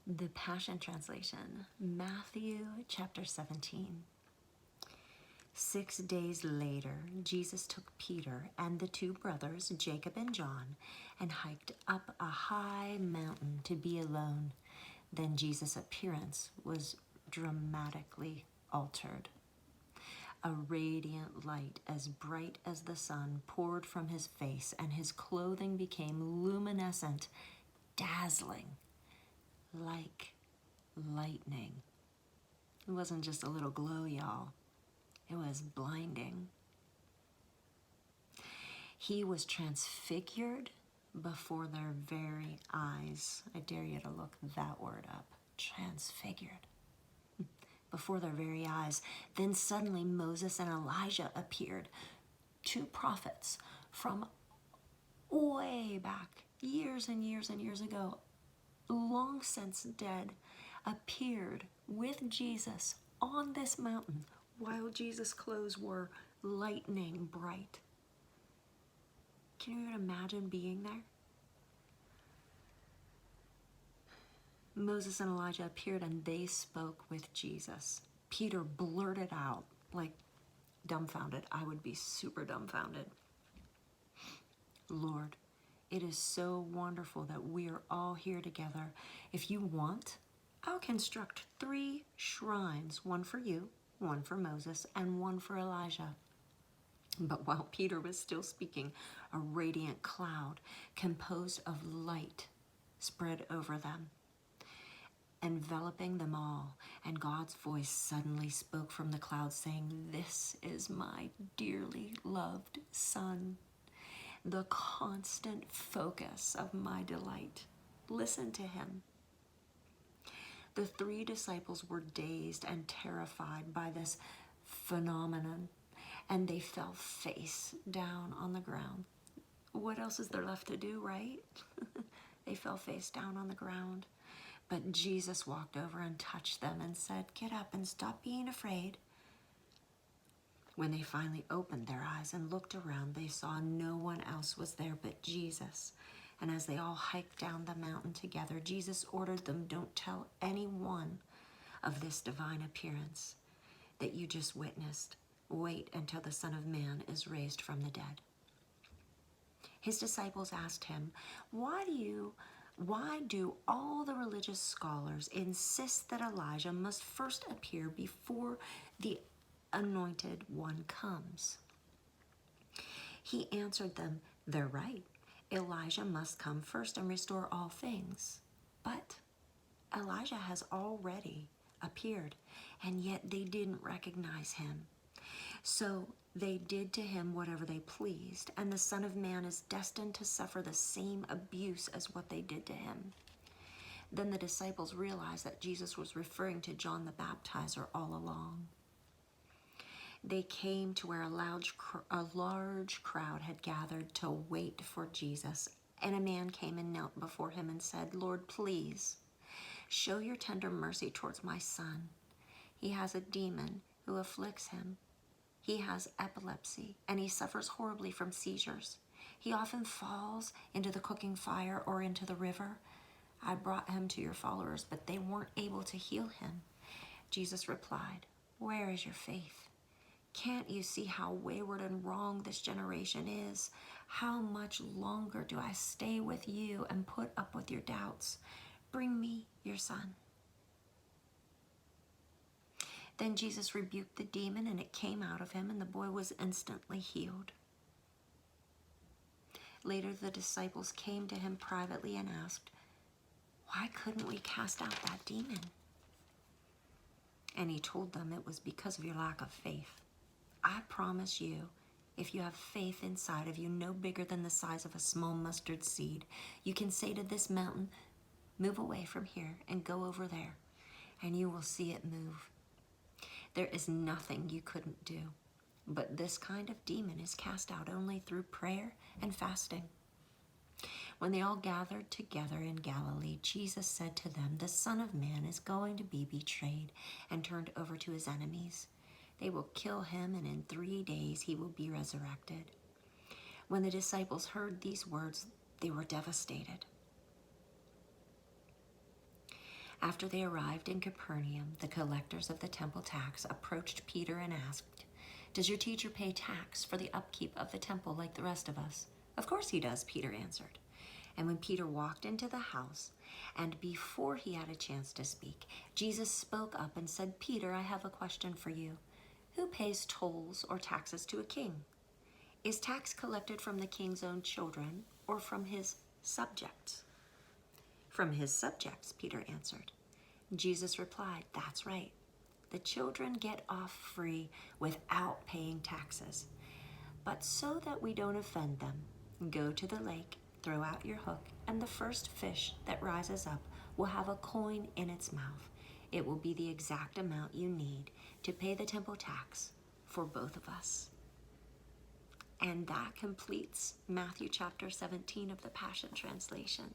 The Passion Translation, Matthew chapter 17. 6 days later, Jesus took Peter and the two brothers, Jacob and John, and hiked up a high mountain to be alone. Then Jesus' appearance was dramatically altered. A radiant light as bright as the sun poured from his face, and his clothing became luminescent, dazzling, like lightning. It wasn't just a little glow, y'all. It was blinding. He was transfigured before their very eyes. I dare you to look that word up. Transfigured. Before their very eyes. Then suddenly Moses and Elijah appeared. Two prophets from way back, years and years and years ago, long since dead, appeared with Jesus on this mountain while Jesus' clothes were lightning bright. Can you even imagine being there? Moses and Elijah appeared and they spoke with Jesus. Peter blurted out, like dumbfounded. I would be super dumbfounded. Lord, it is so wonderful that we are all here together. If you want, I'll construct 3 shrines, one for you, one for Moses, and one for Elijah. But while Peter was still speaking, a radiant cloud composed of light spread over them, enveloping them all, and God's voice suddenly spoke from the cloud, saying, "This is my dearly loved Son, the constant focus of my delight. Listen to him." The 3 disciples were dazed and terrified by this phenomenon, and they fell face down on the ground. What else is there left to do, right? They fell face down on the ground. But Jesus walked over and touched them and said, "Get up and stop being afraid." When they finally opened their eyes and looked around, they saw no one else was there but Jesus. And as they all hiked down the mountain together, Jesus ordered them, "Don't tell anyone of this divine appearance that you just witnessed. Wait until the Son of Man is raised from the dead." His disciples asked him, why do all the religious scholars insist that Elijah must first appear before the Anointed One comes? He answered them, "They're right. Elijah must come first and restore all things. But Elijah has already appeared, and yet they didn't recognize him. So they did to him whatever they pleased, and the Son of Man is destined to suffer the same abuse as what they did to him." Then the disciples realized that Jesus was referring to John the Baptizer all along. They came to where a large crowd had gathered to wait for Jesus, and a man came and knelt before him and said, "Lord, please show your tender mercy towards my son. He has a demon who afflicts him. He has epilepsy, and he suffers horribly from seizures. He often falls into the cooking fire or into the river. I brought him to your followers, but they weren't able to heal him." Jesus replied, "Where is your faith? Can't you see how wayward and wrong this generation is? How much longer do I stay with you and put up with your doubts? Bring me your son." Then Jesus rebuked the demon, and it came out of him, and the boy was instantly healed. Later, the disciples came to him privately and asked, "Why couldn't we cast out that demon?" And he told them it was because of your lack of faith. I promise you, if you have faith inside of you no bigger than the size of a small mustard seed, you can say to this mountain, "Move away from here and go over there," and you will see it move. There is nothing you couldn't do, but this kind of demon is cast out only through prayer and fasting. When they all gathered together in Galilee, Jesus said to them, "The Son of Man is going to be betrayed and turned over to his enemies. They will kill him, and in 3 days he will be resurrected." When the disciples heard these words, they were devastated. After they arrived in Capernaum, the collectors of the temple tax approached Peter and asked, "Does your teacher pay tax for the upkeep of the temple like the rest of us?" "Of course he does," Peter answered. And when Peter walked into the house, and before he had a chance to speak, Jesus spoke up and said, "Peter, I have a question for you. Who pays tolls or taxes to a king? Is tax collected from the king's own children or from his subjects?" "From his subjects," Peter answered. Jesus replied, "That's right. The children get off free without paying taxes. But so that we don't offend them, go to the lake, throw out your hook, and the first fish that rises up will have a coin in its mouth. It will be the exact amount you need to pay the temple tax for both of us." And that completes Matthew chapter 17 of the Passion Translation.